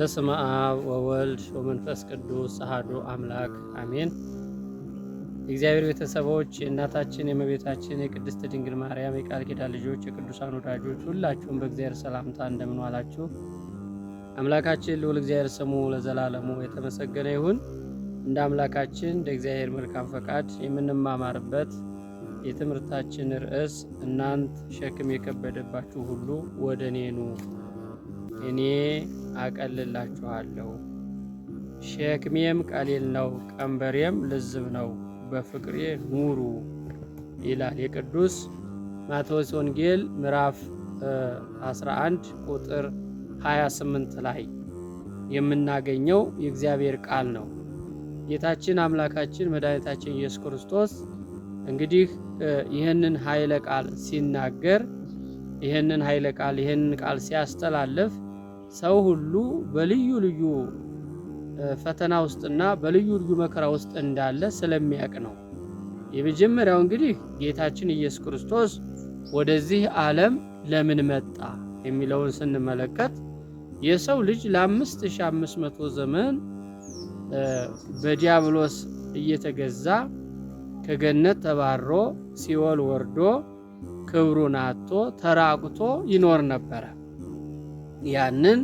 በስመ አብ ወወልድ ወመንፈስ ቅዱስ አሐዱ አምላክ አሜን። የእግዚአብሔር ቤተሰቦች፣ የእናታችን የእመቤታችን የቅድስት ድንግል ማርያም የቃል ኪዳን ልጆች፣ የቅዱሳን ወዳጆች ሁላችሁም በእግዚአብሔር ሰላምታ እንደምን ዋላችሁ? አምላካችን ልዑል እግዚአብሔር ስሙ ለዘላለሙ የተመሰገነ ይሁን። እንደ አምላካችን እንደ እግዚአብሔር መልካም ፈቃድ የምንማማርበት የትምህርታችን ርዕስ እናንት ሸክም የከበደባችሁ ሁሉ ወደ እኔ ኑ እኔ አቀልላችኋለሁ፣ ሸክሜም ቀሊል ነው፣ ቀንበሬም ልዝብ ነው፣ በፍቅሬ ኑሩ ይላል የቅዱስ ማቴዎስ ወንጌል ምዕራፍ 11 ቁጥር 28 ላይ የምናገኘው የእግዚአብሔር ቃል ነው። ጌታችን አምላካችን መድኃኒታችን ኢየሱስ ክርስቶስ እንግዲህ ይህንን ኃይለ ቃል ሲናገር ይህንን ቃል ሲያስተላልፍ ሰው ሁሉ በልዩ ልዩ ፈተና ውስጥና በልዩ ልዩ መከራ ውስጥ እንዳለ ስለሚያውቅ ነው። የመጀመሪያው እንግዲህ ጌታችን ኢየሱስ ክርስቶስ ወደዚህ ዓለም ለምን መጣ የሚለውን ስንመለከት የሰው ልጅ ለ5500 ዘመን በዲያብሎስ እየተገዛ ከገነት ተባሮ ሲኦል ወርዶ ክብሩን አጥቶ ተራቁቶ ይኖር ነበረ። ያንን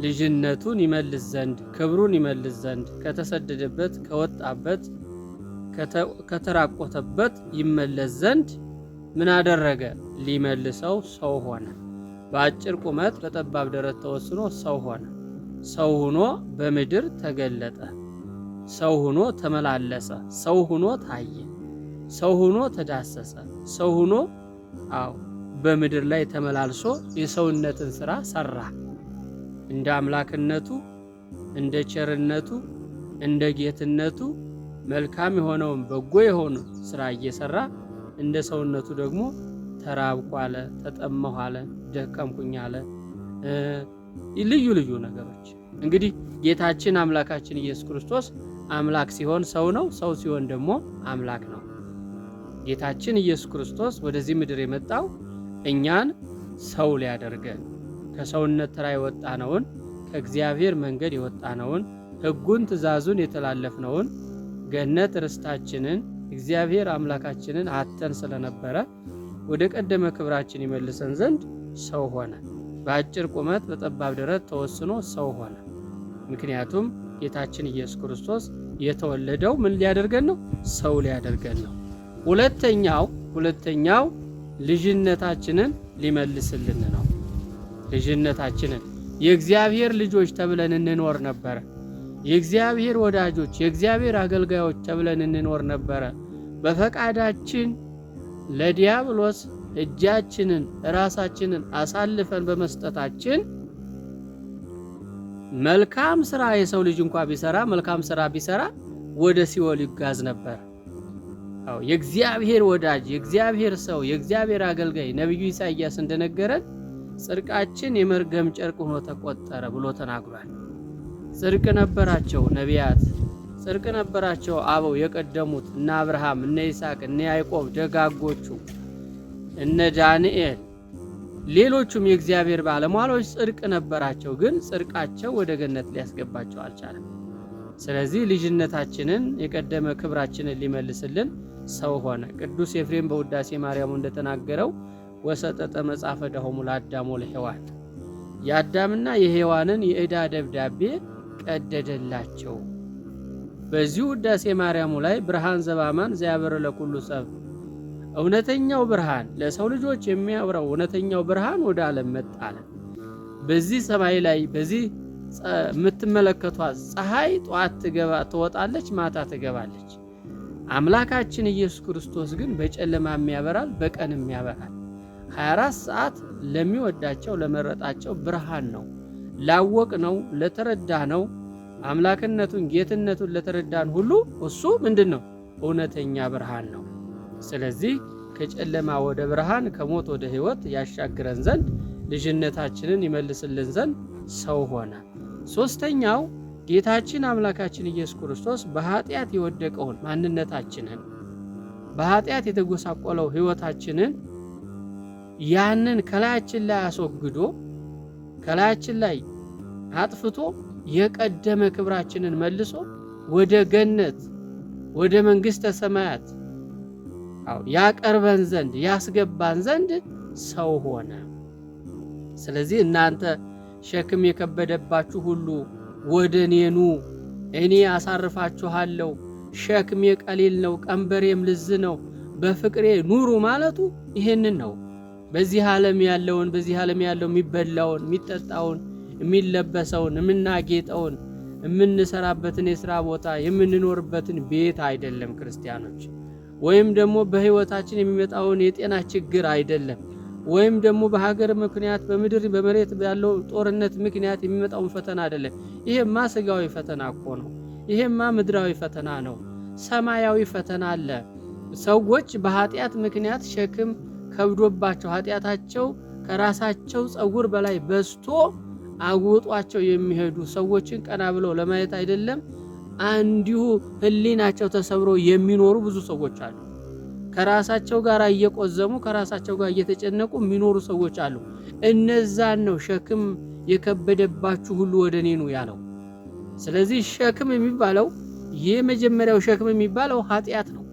ልጅነቱን ይመልስ ዘንድ ክብሩን ይመልስ ዘንድ ከተሰደደበት ከወጣበት ከተራቆተበት ይመለስ ዘንድ ምን አደረገ? ሊመልሰው ሰው ሆነ። በአጭር ቁመት በጠባብ ደረት ተወስኖ ሰው ሆነ። ሰው ሆኖ በምድር ተገለጠ። ሰው ሆኖ ተመላለሰ። ሰው ሆኖ ታየ። ሰው ሆኖ ተዳሰሰ። ሰው ሆኖ በምድር ላይ ተመላልሶ የሰውነትን ሥራ ሰራ። እንደ አምላክነቱ እንደ ቸርነቱ እንደ ጌትነቱ መልካም የሆነውን በጎ የሆነ ሥራ እየሰራ እንደ ሰውነቱ ደግሞ ተራብኩ አለ፣ ተጠማሁ አለ፣ ደከምኩኝ አለ። ልዩ ልዩ ነገሮች እንግዲህ ጌታችን አምላካችን ኢየሱስ ክርስቶስ አምላክ ሲሆን ሰው ነው፣ ሰው ሲሆን ደግሞ አምላክ ነው። ጌታችን ኢየሱስ ክርስቶስ ወደዚህ ምድር የመጣው እኛን ሰው ሊያደርገን ከሰውነት ተራ የወጣነውን ከእግዚአብሔር መንገድ የወጣነውን ሕጉን ትእዛዙን የተላለፍነውን ገነት ርስታችንን እግዚአብሔር አምላካችንን አተን ስለነበረ ወደ ቀደመ ክብራችን ይመልሰን ዘንድ ሰው ሆነ። በአጭር ቁመት በጠባብ ደረት ተወስኖ ሰው ሆነ። ምክንያቱም ጌታችን ኢየሱስ ክርስቶስ የተወለደው ምን ሊያደርገን ነው? ሰው ሊያደርገን ነው። ሁለተኛው ልጅነታችንን ሊመልስልን ነው። ልጅነታችንን የእግዚአብሔር ልጆች ተብለን እንኖር ነበረ። የእግዚአብሔር ወዳጆች፣ የእግዚአብሔር አገልጋዮች ተብለን እንኖር ነበረ። በፈቃዳችን ለዲያብሎስ እጃችንን ራሳችንን አሳልፈን በመስጠታችን መልካም ስራ የሰው ልጅ እንኳን ቢሰራ መልካም ስራ ቢሰራ ወደ ሲኦል ይጋዝ ነበር። የእግዚአብሔር ወዳጅ፣ የእግዚአብሔር ሰው፣ የእግዚአብሔር አገልጋይ ነቢዩ ኢሳይያስ እንደነገረን ጽድቃችን የመርገም ጨርቅ ሆኖ ተቆጠረ ብሎ ተናግሯል። ጽድቅ ነበራቸው ነቢያት፣ ጽድቅ ነበራቸው አበው የቀደሙት እነ አብርሃም፣ እነ ይስሐቅ፣ እነ ያዕቆብ ደጋጎቹ፣ እነ ዳንኤል፣ ሌሎቹም የእግዚአብሔር ባለሟሎች ጽድቅ ነበራቸው። ግን ጽድቃቸው ወደ ገነት ሊያስገባቸው አልቻለም። ስለዚህ ልጅነታችንን የቀደመ ክብራችንን ሊመልስልን ሰው ሆነ። ቅዱስ ኤፍሬም በውዳሴ ማርያሙ እንደተናገረው ወሰጠጠ መጽሐፈ ደሆሙ ለአዳም ወለሔዋን፣ የአዳምና የሔዋንን የዕዳ ደብዳቤ ቀደደላቸው። በዚህ ውዳሴ ማርያሙ ላይ ብርሃን ዘባማን ዘያበረ ለኩሉ ሰብ፣ እውነተኛው ብርሃን ለሰው ልጆች የሚያብራው እውነተኛው ብርሃን ወደ ዓለም መጣለ። በዚህ ሰማይ ላይ በዚህ የምትመለከቷት ፀሐይ ጧት ትወጣለች፣ ማታ ትገባለች። አምላካችን ኢየሱስ ክርስቶስ ግን በጨለማም ያበራል፣ በቀንም ያበራል። 24 ሰዓት ለሚወዳቸው ለመረጣቸው ብርሃን ነው። ላወቅነው ለተረዳነው አምላክነቱን ጌትነቱን ለተረዳን ሁሉ እሱ ምንድነው? እውነተኛ ብርሃን ነው። ስለዚህ ከጨለማ ወደ ብርሃን ከሞት ወደ ሕይወት ያሻግረን ዘንድ ልጅነታችንን ይመልስልን ዘንድ ሰው ሆነ። ሶስተኛው ጌታችን አምላካችን ኢየሱስ ክርስቶስ በኃጢአት የወደቀውን ማንነታችንን በኃጢአት የተጎሳቆለው ሕይወታችንን ያንን ከላያችን ላይ አስወግዶ ከላያችን ላይ አጥፍቶ የቀደመ ክብራችንን መልሶ ወደ ገነት ወደ መንግሥተ ሰማያት ያቀርበን ዘንድ ያስገባን ዘንድ ሰው ሆነ። ስለዚህ እናንተ ሸክም የከበደባችሁ ሁሉ ወደ እኔ ኑ፣ እኔ አሳርፋችኋለሁ። ሸክሜ ቀሊል ነው፣ ቀንበሬም ልዝ ነው፣ በፍቅሬ ኑሩ ማለቱ ይሄንን ነው። በዚህ ዓለም ያለው የሚበላውን፣ የሚጠጣውን፣ የሚለበሰውን፣ የምናጌጠውን፣ የምንሰራበትን የሥራ ቦታ፣ የምንኖርበትን ቤት አይደለም ክርስቲያኖች። ወይም ደግሞ በሕይወታችን የሚመጣውን የጤና ችግር አይደለም። ወይም ደግሞ በሀገር ምክንያት በምድር በመሬት ያለው ጦርነት ምክንያት የሚመጣውን ፈተና አይደለም። ይሄማ ስጋዊ ፈተና እኮ ነው። ይሄማ ምድራዊ ፈተና ነው። ሰማያዊ ፈተና አለ። ሰዎች በኃጢአት ምክንያት ሸክም ከብዶባቸው ኃጢአታቸው ከራሳቸው ፀጉር በላይ በዝቶ አጉጧቸው የሚሄዱ ሰዎችን ቀና ብለው ለማየት አይደለም እንዲሁ ህሊናቸው ተሰብሮ የሚኖሩ ብዙ ሰዎች አሉ። ከራሳቸው ጋር እየቆዘሙ ከራሳቸው ጋር እየተጨነቁ የሚኖሩ ሰዎች አሉ። እነዛን ነው ሸክም የከበደባችሁ ሁሉ ወደ እኔ ኑ ያለው። ስለዚህ ሸክም የሚባለው የመጀመሪያው ሸክም የሚባለው ኃጢአት ነው።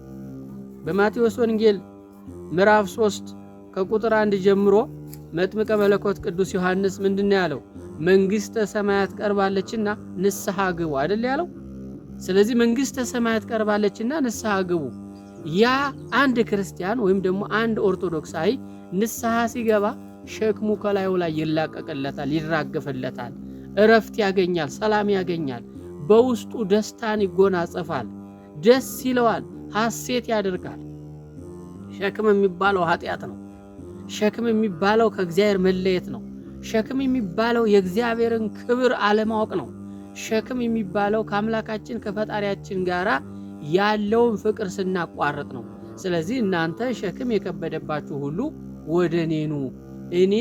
በማቴዎስ ወንጌል ምዕራፍ 3 ከቁጥር 1 ጀምሮ መጥምቀ መለኮት ቅዱስ ዮሐንስ ምንድነው ያለው? መንግሥተ ሰማያት ቀርባለችና ንስሐ ግቡ አይደል ያለው? ስለዚህ መንግሥተ ሰማያት ቀርባለችና ንስሐ ግቡ። ያ አንድ ክርስቲያን ወይም ደግሞ አንድ ኦርቶዶክሳዊ ንስሐ ሲገባ ሸክሙ ከላዩ ላይ ይላቀቅለታል፣ ይራገፍለታል፣ እረፍት ያገኛል፣ ሰላም ያገኛል፣ በውስጡ ደስታን ይጎናጸፋል፣ ደስ ይለዋል፣ ሐሴት ያደርጋል። ሸክም የሚባለው ኃጢአት ነው። ሸክም የሚባለው ከእግዚአብሔር መለየት ነው። ሸክም የሚባለው የእግዚአብሔርን ክብር አለማወቅ ነው። ሸክም የሚባለው ከአምላካችን ከፈጣሪያችን ጋር ያለውን ፍቅር ስናቋርጥ ነው። ስለዚህ እናንተ ሸክም የከበደባችሁ ሁሉ ወደ እኔ ኑ፣ እኔ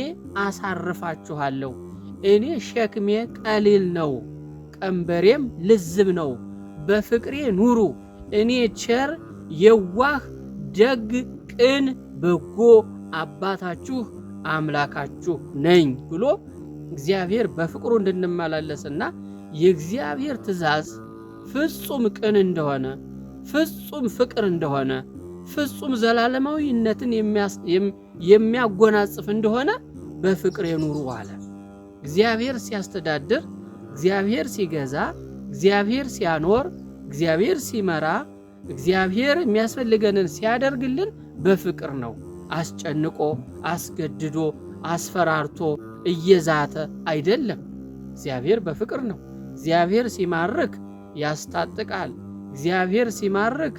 አሳርፋችኋለሁ። እኔ ሸክሜ ቀሊል ነው፣ ቀንበሬም ልዝብ ነው፣ በፍቅሬ ኑሩ። እኔ ቸር፣ የዋህ፣ ደግ፣ ቅን፣ በጎ አባታችሁ አምላካችሁ ነኝ ብሎ እግዚአብሔር በፍቅሩ እንድንመላለስና የእግዚአብሔር ትእዛዝ ፍጹም ቅን እንደሆነ፣ ፍጹም ፍቅር እንደሆነ፣ ፍጹም ዘላለማዊነትን የሚያጎናጽፍ እንደሆነ በፍቅር የኑሩ አለ። እግዚአብሔር ሲያስተዳድር፣ እግዚአብሔር ሲገዛ፣ እግዚአብሔር ሲያኖር፣ እግዚአብሔር ሲመራ፣ እግዚአብሔር የሚያስፈልገንን ሲያደርግልን በፍቅር ነው። አስጨንቆ አስገድዶ አስፈራርቶ እየዛተ አይደለም። እግዚአብሔር በፍቅር ነው። እግዚአብሔር ሲማርክ ያስታጥቃል። እግዚአብሔር ሲማርክ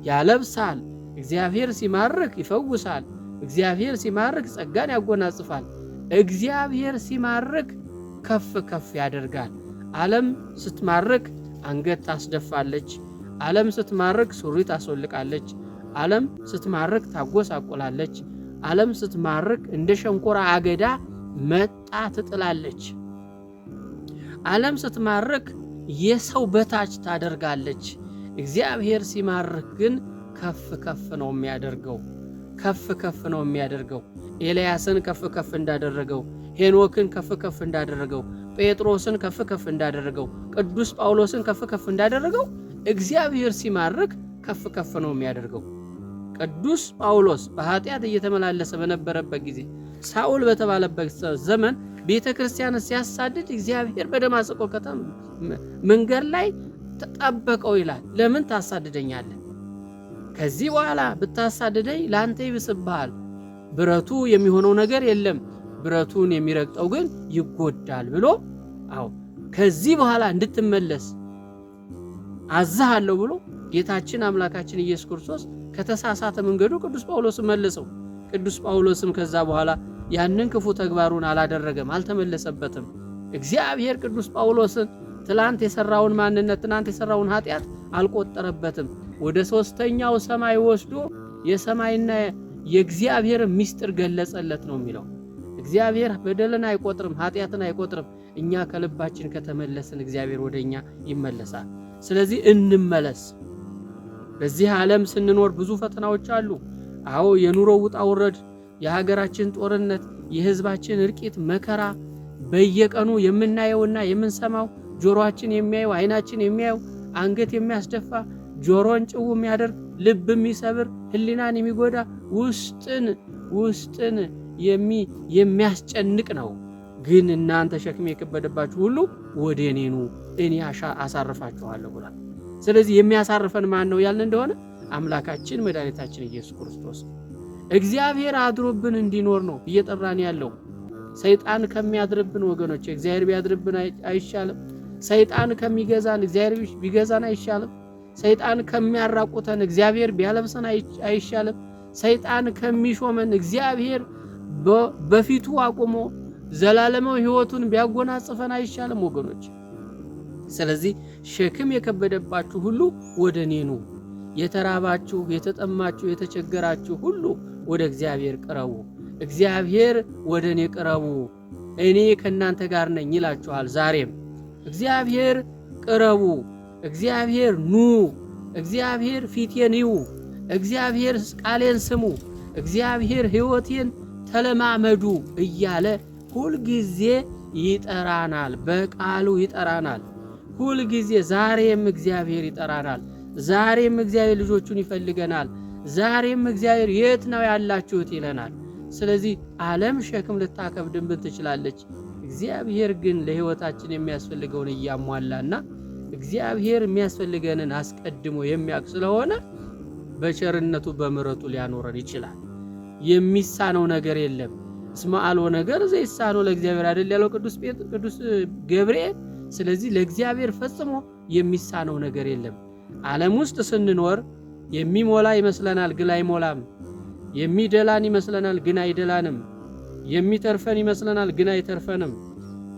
ያለብሳል። እግዚአብሔር ሲማርክ ይፈውሳል። እግዚአብሔር ሲማርክ ጸጋን ያጎናጽፋል። እግዚአብሔር ሲማርክ ከፍ ከፍ ያደርጋል። ዓለም ስትማርክ አንገት ታስደፋለች። ዓለም ስትማርክ ሱሪ ታስወልቃለች። ዓለም ስትማርክ ታጎሳቆላለች። ዓለም ስትማርክ እንደ ሸንኮራ አገዳ መጣ ትጥላለች። ዓለም ስትማርክ የሰው በታች ታደርጋለች። እግዚአብሔር ሲማርክ ግን ከፍ ከፍ ነው የሚያደርገው። ከፍ ከፍ ነው የሚያደርገው። ኤልያስን ከፍ ከፍ እንዳደረገው፣ ሄኖክን ከፍ ከፍ እንዳደረገው፣ ጴጥሮስን ከፍ ከፍ እንዳደረገው፣ ቅዱስ ጳውሎስን ከፍ ከፍ እንዳደረገው እግዚአብሔር ሲማርክ ከፍ ከፍ ነው የሚያደርገው። ቅዱስ ጳውሎስ በኃጢአት እየተመላለሰ በነበረበት ጊዜ ሳኦል በተባለበት ዘመን ቤተ ክርስቲያንን ሲያሳድድ እግዚአብሔር በደማስቆ ከተማ መንገድ ላይ ተጠበቀው ይላል። ለምን ታሳድደኛለህ? ከዚህ በኋላ ብታሳድደኝ ለአንተ ይብስብሃል። ብረቱ የሚሆነው ነገር የለም፣ ብረቱን የሚረግጠው ግን ይጎዳል ብሎ ከዚህ በኋላ እንድትመለስ አዝሃለሁ ብሎ ጌታችን አምላካችን ኢየሱስ ክርስቶስ ከተሳሳተ መንገዱ ቅዱስ ጳውሎስን መለሰው። ቅዱስ ጳውሎስም ከዛ በኋላ ያንን ክፉ ተግባሩን አላደረገም፣ አልተመለሰበትም። እግዚአብሔር ቅዱስ ጳውሎስን ትላንት የሰራውን ማንነት፣ ትናንት የሰራውን ኃጢአት አልቆጠረበትም። ወደ 3ኛው ሰማይ ወስዶ የሰማይና የእግዚአብሔር ምስጢር ገለጸለት ነው የሚለው። እግዚአብሔር በደልን አይቆጥርም፣ ኃጢአትን አይቆጥርም። እኛ ከልባችን ከተመለስን እግዚአብሔር ወደኛ ይመለሳል። ስለዚህ እንመለስ። በዚህ ዓለም ስንኖር ብዙ ፈተናዎች አሉ። የኑሮ ውጣ ውረድ፣ የሀገራችን ጦርነት፣ የህዝባችን እርቂት፣ መከራ፣ በየቀኑ የምናየውና የምንሰማው ጆሮአችን የሚያየው ዓይናችን የሚያየው አንገት የሚያስደፋ ጆሮን ጭው የሚያደርግ ልብ የሚሰብር ህሊናን የሚጎዳ ውስጥን የሚያስጨንቅ ነው። ግን እናንተ ሸክም የከበደባችሁ ሁሉ ወደ እኔ ኑ እኔ አሳርፋችኋለሁ ብሏል። ስለዚህ የሚያሳርፈን ማን ነው ያልን እንደሆነ አምላካችን መድኃኒታችን ኢየሱስ ክርስቶስ እግዚአብሔር አድሮብን እንዲኖር ነው እየጠራን ያለው። ሰይጣን ከሚያድርብን ወገኖች እግዚአብሔር ቢያድርብን አይሻልም? ሰይጣን ከሚገዛን እግዚአብሔር ቢገዛን አይሻልም? ሰይጣን ከሚያራቁተን እግዚአብሔር ቢያለብሰን አይሻልም? ሰይጣን ከሚሾመን እግዚአብሔር በፊቱ አቁሞ ዘላለማዊ ሕይወቱን ቢያጎናጽፈን አይሻልም ወገኖች? ስለዚህ ሸክም የከበደባችሁ ሁሉ ወደ እኔ ኑ፣ የተራባችሁ፣ የተጠማችሁ፣ የተቸገራችሁ ሁሉ ወደ እግዚአብሔር ቅረቡ። እግዚአብሔር ወደ እኔ ቅረቡ፣ እኔ ከእናንተ ጋር ነኝ ይላችኋል። ዛሬም እግዚአብሔር ቅረቡ፣ እግዚአብሔር ኑ፣ እግዚአብሔር ፊቴን እዩ፣ እግዚአብሔር ቃሌን ስሙ፣ እግዚአብሔር ሕይወቴን ተለማመዱ እያለ ሁልጊዜ ይጠራናል። በቃሉ ይጠራናል ሁልጊዜ። ዛሬም እግዚአብሔር ይጠራናል። ዛሬም እግዚአብሔር ልጆቹን ይፈልገናል። ዛሬም እግዚአብሔር የት ነው ያላችሁት ይለናል። ስለዚህ ዓለም ሸክም ልታከብድብን ትችላለች። እግዚአብሔር ግን ለሕይወታችን የሚያስፈልገውን እያሟላና እግዚአብሔር የሚያስፈልገንን አስቀድሞ የሚያውቅ ስለሆነ በቸርነቱ በምሕረቱ ሊያኖረን ይችላል። የሚሳነው ነገር የለም። እስመ አልቦ ነገር ዘይሳነው ለእግዚአብሔር አይደል ያለው ቅዱስ ገብርኤል። ስለዚህ ለእግዚአብሔር ፈጽሞ የሚሳነው ነገር የለም። ዓለም ውስጥ ስንኖር የሚሞላ ይመስለናል ግን አይሞላም። የሚደላን ይመስለናል ግን አይደላንም። የሚተርፈን ይመስለናል ግን አይተርፈንም።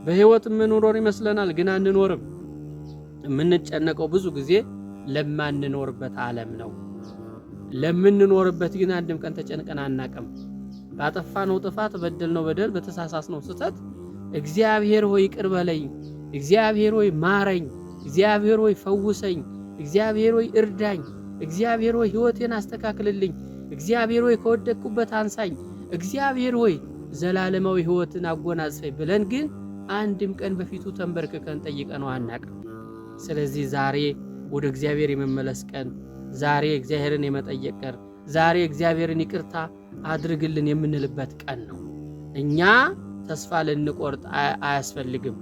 በሕይወት የምንኖር ይመስለናል ግን አንኖርም። የምንጨነቀው ብዙ ጊዜ ለማንኖርበት ዓለም ነው። ለምንኖርበት ግን አንድም ቀን ተጨንቀን አናቅም። ባጠፋነው ጥፋት፣ በደልነው በደል፣ በተሳሳስነው ስህተት እግዚአብሔር ሆይ ይቅር በለኝ፣ እግዚአብሔር ሆይ ማረኝ፣ እግዚአብሔር ሆይ ፈውሰኝ፣ እግዚአብሔር ሆይ እርዳኝ፣ እግዚአብሔር ሆይ ሕይወቴን አስተካክልልኝ፣ እግዚአብሔር ሆይ ከወደቅኩበት አንሳኝ፣ እግዚአብሔር ሆይ ዘላለማዊ ሕይወትን አጎናጽፈኝ ብለን ግን አንድም ቀን በፊቱ ተንበርክከን ጠይቀነው አናቅም። ስለዚህ ዛሬ ወደ እግዚአብሔር የመመለስ ቀን፣ ዛሬ እግዚአብሔርን የመጠየቅ ቀን፣ ዛሬ እግዚአብሔርን ይቅርታ አድርግልን የምንልበት ቀን ነው። እኛ ተስፋ ልንቆርጥ አያስፈልግም።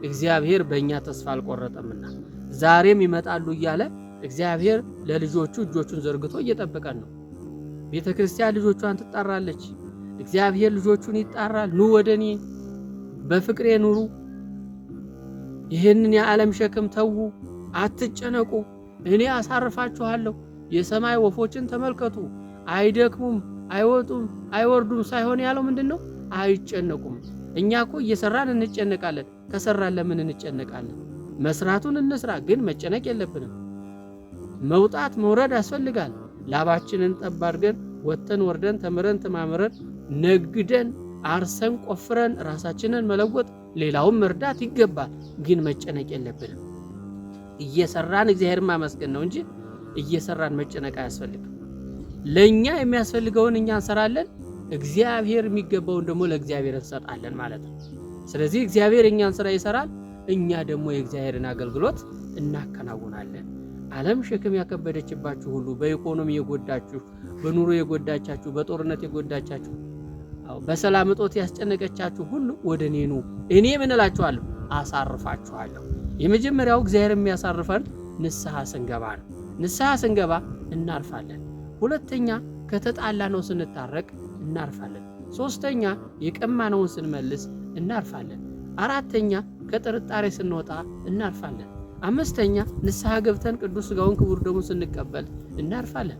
እግዚአብሔር በእኛ ተስፋ አልቆረጠምና ዛሬም ይመጣሉ እያለ እግዚአብሔር ለልጆቹ እጆቹን ዘርግቶ እየጠበቀን ነው። ቤተ ክርስቲያን ልጆቿን ትጣራለች። እግዚአብሔር ልጆቹን ይጣራል። ኑ ወደ እኔ በፍቅሬ ኑሩ፣ ይህንን የዓለም ሸክም ተዉ፣ አትጨነቁ፣ እኔ አሳርፋችኋለሁ። የሰማይ ወፎችን ተመልከቱ፣ አይደክሙም፣ አይወጡም፣ አይወርዱም ሳይሆን ያለው ምንድን ነው? አይጨነቁም። እኛ እኮ እየሰራን እንጨነቃለን። ከሰራን ለምን እንጨነቃለን? መስራቱን እንስራ፣ ግን መጨነቅ የለብንም። መውጣት መውረድ ያስፈልጋል። ላባችንን ጠብ አድርገን ወጥተን ወርደን ተምረን ተማምረን ነግደን አርሰን ቆፍረን ራሳችንን መለወጥ ሌላውን መርዳት ይገባል። ግን መጨነቅ የለብንም። እየሰራን እግዚአብሔርን ማመስገን ነው እንጂ እየሰራን መጨነቅ አያስፈልግም። ለኛ የሚያስፈልገውን እኛ እንሰራለን፣ እግዚአብሔር የሚገባውን ደግሞ ለእግዚአብሔር እንሰጣለን ማለት ነው። ስለዚህ እግዚአብሔር እኛን ስራ ይሰራል፣ እኛ ደግሞ የእግዚአብሔርን አገልግሎት እናከናውናለን። ዓለም ሸክም ያከበደችባችሁ ሁሉ፣ በኢኮኖሚ የጎዳችሁ፣ በኑሮ የጎዳቻችሁ፣ በጦርነት የጎዳቻችሁ፣ በሰላም እጦት ያስጨነቀቻችሁ ሁሉ ወደ እኔ ኑ፣ እኔ ምን እላችኋለሁ? አሳርፋችኋለሁ። የመጀመሪያው እግዚአብሔር የሚያሳርፈን ንስሐ ስንገባ ነው። ንስሐ ስንገባ እናርፋለን። ሁለተኛ ከተጣላነው ስንታረቅ እናርፋለን። ሶስተኛ የቀማነውን ስንመልስ እናርፋለን። አራተኛ ከጥርጣሬ ስንወጣ እናርፋለን። አምስተኛ ንስሐ ገብተን ቅዱስ ሥጋውን ክቡር ደሙን ስንቀበል እናርፋለን።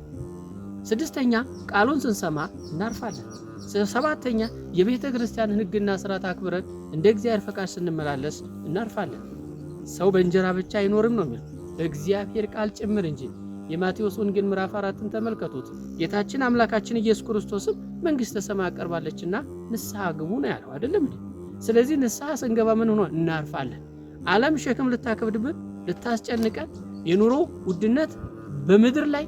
ስድስተኛ ቃሉን ስንሰማ እናርፋለን። ሰባተኛ የቤተ ክርስቲያንን ሕግና ሥርዓት አክብረን እንደ እግዚአብሔር ፈቃድ ስንመላለስ እናርፋለን። ሰው በእንጀራ ብቻ አይኖርም ነው የሚለው፣ እግዚአብሔር ቃል ጭምር እንጂ። የማቴዎስ ወንጌል ምዕራፍ 4ን ተመልከቱት። ጌታችን አምላካችን ኢየሱስ ክርስቶስም መንግሥተ ሰማይ ቀርባለችና ንስሐ ግቡ ነው ያለው አይደለም እንዴ? ስለዚህ ንስሐ ስንገባ ምን ሆኖ እናርፋለን። ዓለም ሸክም ልታከብድብን፣ ልታስጨንቀን፣ የኑሮ ውድነት በምድር ላይ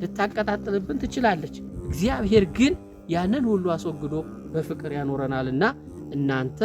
ልታቀጣጥልብን ትችላለች። እግዚአብሔር ግን ያንን ሁሉ አስወግዶ በፍቅር ያኖረናልና እናንተ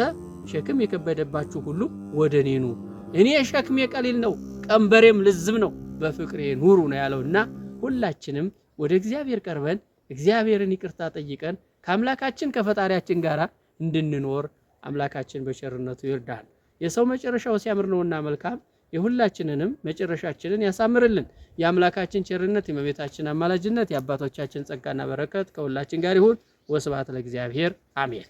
ሸክም የከበደባችሁ ሁሉ ወደ እኔ ኑ፣ እኔ ሸክሜ ቀሊል ነው ቀንበሬም ልዝብ ነው፣ በፍቅሬ ኑሩ ነው ያለውና ሁላችንም ወደ እግዚአብሔር ቀርበን እግዚአብሔርን ይቅርታ ጠይቀን ከአምላካችን ከፈጣሪያችን ጋር እንድንኖር አምላካችን በቸርነቱ ይርዳል። የሰው መጨረሻው ሲያምር ነውና መልካም፣ የሁላችንንም መጨረሻችንን ያሳምርልን። የአምላካችን ቸርነት፣ የእመቤታችን አማላጅነት፣ የአባቶቻችን ጸጋና በረከት ከሁላችን ጋር ይሁን። ወስብሐት ለእግዚአብሔር አሜን።